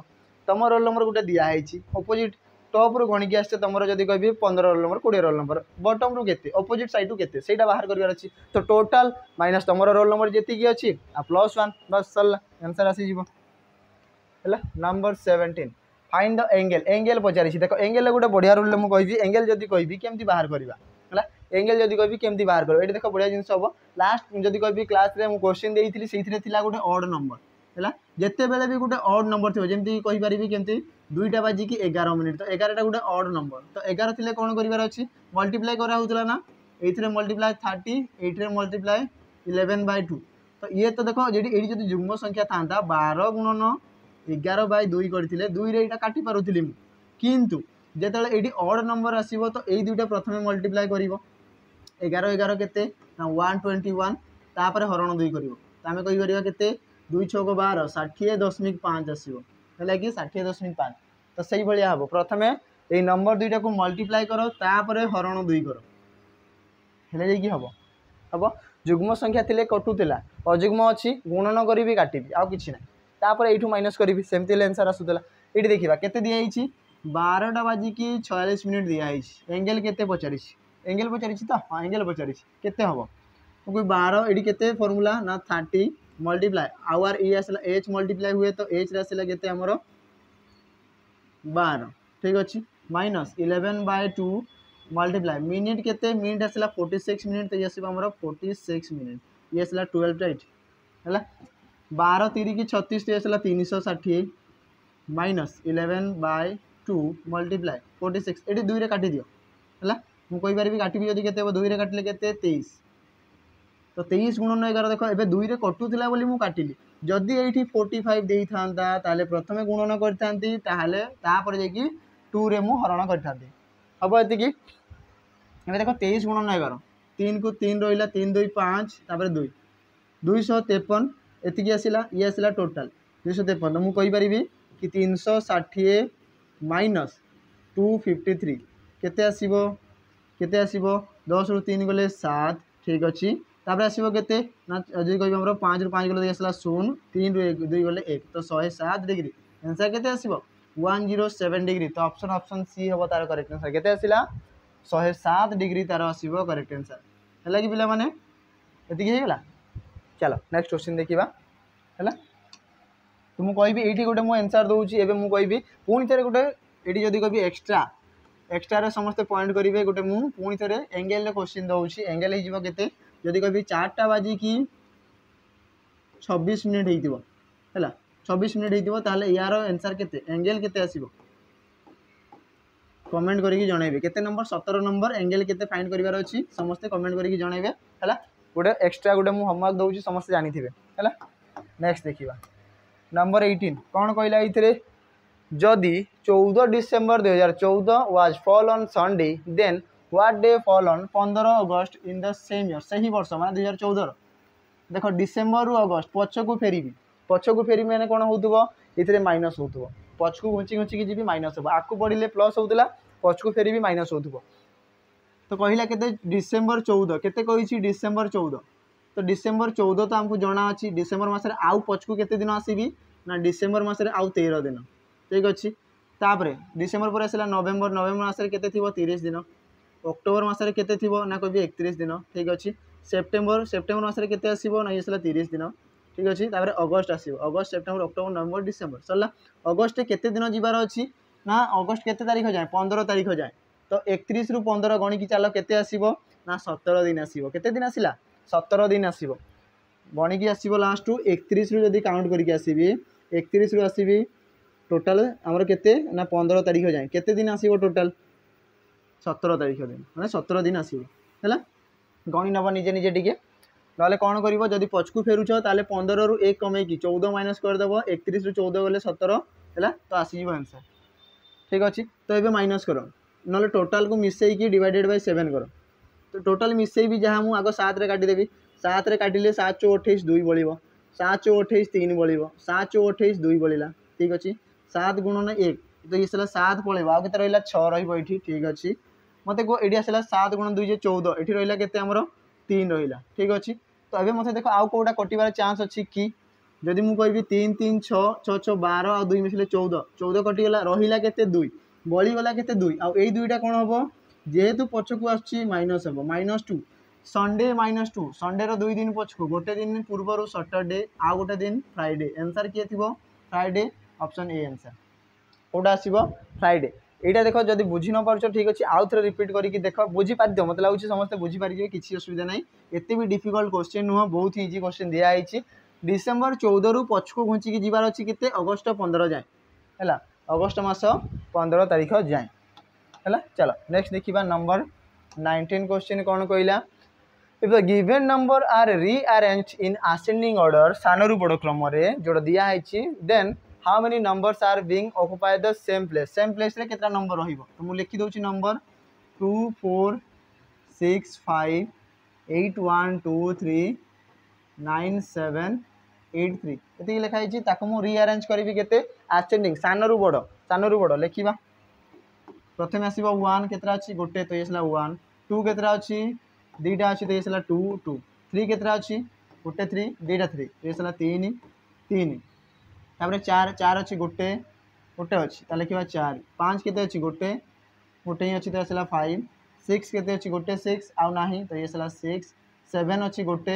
तुम रोल नंबर गोटे दिखाई अपोजिट टॉप रू गणिकी आसते तुम जब कह 15 roll number 20 roll number bottom row के अपोजिट साइड के से बाहर करार अच्छी तो टोटाल माइनस तुम रोल नंबर जी अच्छी प्लस 1 बस सरला आंसर आसीज है number 17 find the angle angle पचारि देख एंगल गोटे बढ़िया रूल मुझे एंगल जब कहि केमती बाहर करवा है एंगल जब कहि केमती बाहर कर ये देख बढ़िया जिनस हम लास्ट जब कहि क्लास रे क्वेश्चन देती से गोटे ऑड नंबर है जिते बेले भी गोटे ऑड नंबर थी जमी कहींपारि केमती 2टा बाजिकी 11 मिनिट तो 11टा गोटे ऑड नंबर तो 11 थे कौन करार अच्छी मल्टीप्लाई कराला ना ये मल्टीप्लाई 30 ये मल्टीप्लाई 11/2 तो ये तो देख ये जो जुग्म संख्या था 12 गुणन 11/2 करते 2 रे काटी पारुली किंतु जिते ये ऑड नंबर आसो तो यही 2टा प्रथम मल्टीप्लाई कर 11 11 के 121 तापर हरण 2 कर आम कहीपर के 2 6 12 60.5 आसो है कि 60.5 तो सही भाया हम प्रथम ये नंबर 2टा को मल्टीप्लाई कर तापर हरण 2 कर हेले हम हम जुग्म संख्या थे कटुला अजुग्म अच्छी गुणन करी काटि आउ कि ना तापर ये माइनस करी सेमती आंसर आसूला ये देखा केते दिखाई 12टा बाजिकी 46 मिनिट दिखाई एंगल केते पचारि एंगल पचारि तो हाँ एंगल पचारि केते हम कोई 12 ये केते फॉर्मूला ना 30 मल्टीप्लाई आवर ये आसला एच मल्टीप्लाई हुए तो एच आसला केते हमर 12 ठीक अच्छे माइनस 11/2 मल्टीप्लाई मिनिट केते मिनिट आसला 46 मिनिट तो ये आसो हमर 46 मिनिट ये आसला 12 राइट है 12 3 की 36 तो आसला 360 माइनस 11/2 मल्टीप्लाई 46 ये 2 रे काटी दियो है मुझे पारि काटि जब के 2 रे काटिले के 23 तो 23 गुणन 11 देख ए 2 रे कटुला मुझे काटिली जदि ये 45 दे था प्रथम गुणन कर 2 रे मु हरण कर हम ये देख 23 गुणन 11 3 को 3 रहा 3 2 5 तापर 2 253 एति आसला ये आसला टोटाल 253 तो मुझे कहीपर कि 360 माइनस 253 केते आसीबो केते आसीबो 10 रु 3 गले 7 ठीक अछि तापर आसीबो केते ना जदि कहबी हमरो 5 रु 5 गले आसला 0 3 रु 1 2 गले 1 तो 107 डिग्री आंसर केते आसीबो 107 डिग्री तो ऑप्शन सी हबो तार करेक्ट आंसर केते आसीला 107 डिग्री तार आसीबो करेक्ट आंसर हैला कि पिला माने एति कि हेगला चलो नेक्स्ट क्वेश्चन देखिबा हैला तुम कहबी एठी गोटे मु आंसर दउची एबे मु कहबी पुनी थरे गोटे एठी जदि कहबी एक्स्ट्रा एक्स्ट्रा रे समस्त पॉइंट करिवे गोटे मु पुनी थरे एंगल रे क्वेश्चन दउची एंगल हे जिवो केते जदि कहबी 4टा बाजी की 26 मिनिट हेतिबो हैला 26 मिनिट हेतिबो ताले यार आंसर केते एंगल केते आसीबो कमेंट करिकि जणाइबे केते नंबर 17 नंबर एंगल केते फाइंड करिवार अछि समस्त कमेंट करिकि जणाइबे हैला गोटे एक्स्ट्रा गोटे मु होमवर्क दउची समस्त जानिथिबे हैला नेक्स्ट देखिबा नंबर 18 कौन कहला इथरे जदि 14 December 2014 was fall on Sunday then what day fall on 15 August in the same year सही वर्ष माने 2014 देखो डिसेंबर रु अगस्त पछकु फेरी माने कोन होतबो इथरे माइनस होतबो पछकु घुंची घुंची की जीबी माइनस होबो आकु पडिले प्लस होतला पछकु फेरी भी माइनस होतबो तो कहला केते डिसेंबर 14 केते कहिछि डिसेंबर 14 तो डिसेंबर 14 तो हमको जना अछि डिसेंबर मासरे आउ पछकु केते दिन आसीबी ना डिसेंबर मासरे आउ 13 दिन ठीक अछि तापरे डिसेंबर पर आसला नवेम्बर मासरे केते थिबो 30 दिन अक्टोबर मासरे केते थिबो ना कहबी 31 दिन ठीक अछि सेप्टेम्बर मासरे केते आसीबो ना आसला 30 दिन ठीक अछि तापरे अगस्त आसीबो अगस्त सेप्टेम्बर अक्टोबर नवेम्बर डिसेंबर सरला अगस्त केते दिन जिबार अछि ना अगस्त केते तारीख जाय 15 तारीख जाय तो 31 रु 15 गणी की चालो केते आसीबो ना 17 दिन आसीबो केते दिन आसिला 17 दिन आसीबो गणी की आसीबो लास्ट टू 31 रु जदी काउंट करके आसीबी 31 रु आसीबी टोटल हमर केते ना 15 तारीख जाय केते दिन आसीबो टोटल 17 तारीख दिन माने 17 दिन आसीबो हैला गणी नबा निजे निजे टिके नले कोन करिवो जदी पछकु फेरुछ ताले 15 रु 1 कमे की 14 माइनस कर देबो 31 रु 14 गले 17 हैला तो आसी जीवो आंसर ठीक अछि तो एबे माइनस करो नले टोटल को मिसई की डिवाइडेड बाय 7 करो तो टोटल मिसई भी जहाँ मुझे आग 7 रे काटी देवी 7 रे काटिले 7 चौ 28 2 बलिबो 7 चौ 28 3 बलिबो 7 चौ 28 2 बलिला ठीक अछि 7 गुणन 1 तो ये सला 7 पळेबो आ केते रहिला 6 रहिबो एठी ठीक अछि मते को एडी आसला 7 गुणन 2 जे 14 एठी रहिला केते हमरो 3 रहिला ठीक अछि तो अबे मते देखो आउ कोडा कटिबार चांस अछि कि जदि मु कहबी 3 3 6 6 6 12 आ 2 मिसले 14 14 कटि गेला रहिला केते 2 बळी गला केते 2 आ एई दुईटा कोन हबो जेहेतु पछकु आछि माइनस हबो -2 संडे -2 संडे रो 2 दिन पछकु गोटे दिन पूर्वरु सैटरडे आ गोटे दिन फ्राइडे आंसर के थिबो फ्राइडे ऑप्शन ए आंसर कोडा आसीबो फ्राइडे एटा देखो जदि बुझी न पारछो ठीक अछि आउ थरे रिपीट करिकि देखो बुझी पादियो मतलब लाउछि समस्त बुझी पारि जे किछि असुविधा नै एते भी डिफिकल्ट क्वेश्चन नुह बहुत इजी क्वेश्चन दिया आइछि डिसेंबर 14 रु पछकु घुंची की जिबार अछि केते अगस्त 15 जाय हैला अगस्त मास 15 तारीख जाए हैला चलो नेक्स्ट देखिबा नंबर 19 क्वेश्चन कोन कहला if the given number are rearranged in ascending order सानरु बड़ क्रम रे जोड़ दिया आइछि then how many numbers are being occupy the same place रे केतना नंबर रहिबो तो मु लिखि दोछि नंबर 2 4 6 5 8 1 2 3 9 7 8 3 एति लिखा आइछि ताको मु रीअरेंज करबी केते असेंडिंग सानरु बड़ लिखिबा प्रथम आसीबो 1 केतरा अछि गोटे तो येसला 1 2 केतरा अछि दीटा अछि तो येसला 2 2 3 केतरा अछि गोटे 3 दीटा 3 तो येसला 3 3 तापरे 4 4 अछि गोटे गोटे अछि त लिखिबा 4 5 केते अछि गोटे गोटे ही अछि तो येसला 5 6 केते अछि गोटे 6 आउ नाही तो येसला 6 7 अछि गोटे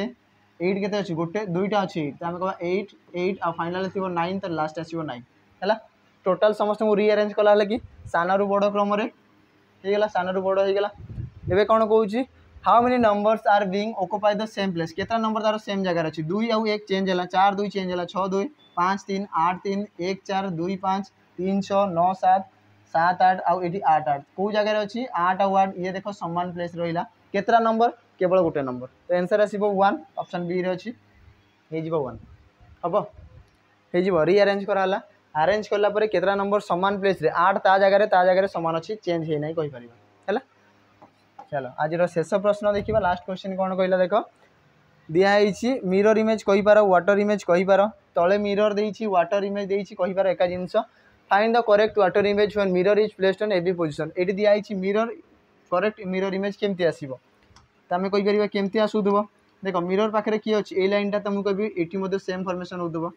8 केते अछि गोटे दुईटा अछि त हम कहबा 8 8 आ फाइनल थिबो 9 तो लास्ट आसीबो 9 हैला टोटल समस्त को रीअरेंज कला लगी सानरु बड़ क्रम रे हे गेला सानरु बड़ हे गेला एबे कोन कहूची how many numbers are being occupy the same place केतना नंबर तार सेम जगह अछि 2 आ 1 चेंज होला 4 2 चेंज होला 6 2 5 3 8 3 1 4 2 5 3 6 9 7 7 8 आ एठी 8 8 को जगह अछि 8 आ 8 ये देखो समान प्लेस रहिला केतना नंबर केवल गोटे नंबर तो आंसर आसीबो 1 ऑप्शन बी रे अछि हे जिवो 1 हबो हे जिवो रीअरेंज कराला अरेंज करला परे केतरा नंबर समान प्लेस रे 8 ता जगह रे समान अछि चेंज हे नै कहि परिबा हैला चलो आज रो शेष प्रश्न देखिबा लास्ट क्वेश्चन कोन कहला देखो दिया आइछि मिरर इमेज कहि पारो वाटर इमेज कहि पारो तळे मिरर देइछि वाटर इमेज देइछि कहि पारो एका जिंस find the correct water image when mirror is placed on every position. ये दिखाई मिरर करेक्ट मिरर इमेज केमती आसो तो आम कहीपर केमती आसूब देख मिरर पाखे किए अच्छी ये लाइनटा तो मुझे ये सेम फॉर्मेशन होथब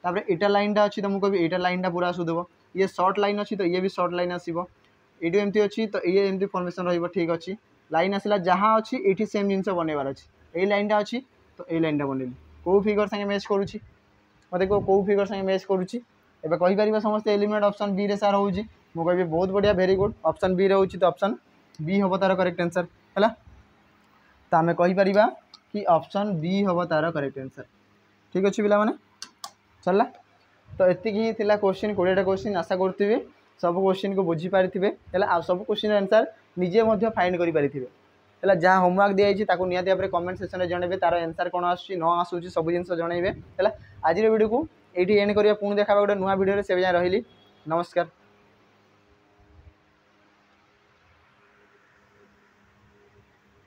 तापर एटा लाइनटा अच्छी तो मुझे एटा लाइनटा पूरा आसूब ये शॉर्ट लाइन अच्छी तो ये भी शॉर्ट लाइन आसो ये एमती अच्छी तो ये एमती फॉर्मेशन रही ठीक अच्छी लाइन आसला जहाँ अच्छी ये सेम जिन बनइबार अच्छी ये लाइनटा अच्छी तो ये लाइनटा बनइली कौ फिगर संगे मैच करुच्ची मत कौ फिगर संगे मैच करुच्ची एबे कहीपर समस्ते एलिमेंट ऑप्शन बी रे सार होउची मु कहबी बहुत बढ़िया वेरी गुड ऑप्शन बी रे होउची तो ऑप्शन बी हम तार करेक्ट आंसर है तो आम कहीपर कि ऑप्शन बी हम तार करेक्ट आंसर ठीक अच्छे पिला माने चलला तो एति ही थिला क्वेश्चन 20टा क्वेश्चन आशा करथिबे सब क्वेश्चन को बुझी पारिथिबे है आ सब क्वेश्चन आंसर निजे मध्य फाइंड करि पारिथिबे है जहाँ होमवर्क दिखाई ताको निहाती भाव कमेंट सेक्शन में जनइबे तार आंसर कौन आसूँ न आसूँ सब जिन जनइबे है आज वीडियो को ये एंड करिया पुणी देखा गोटे नुआ वीडियो से जाए रही नमस्कार।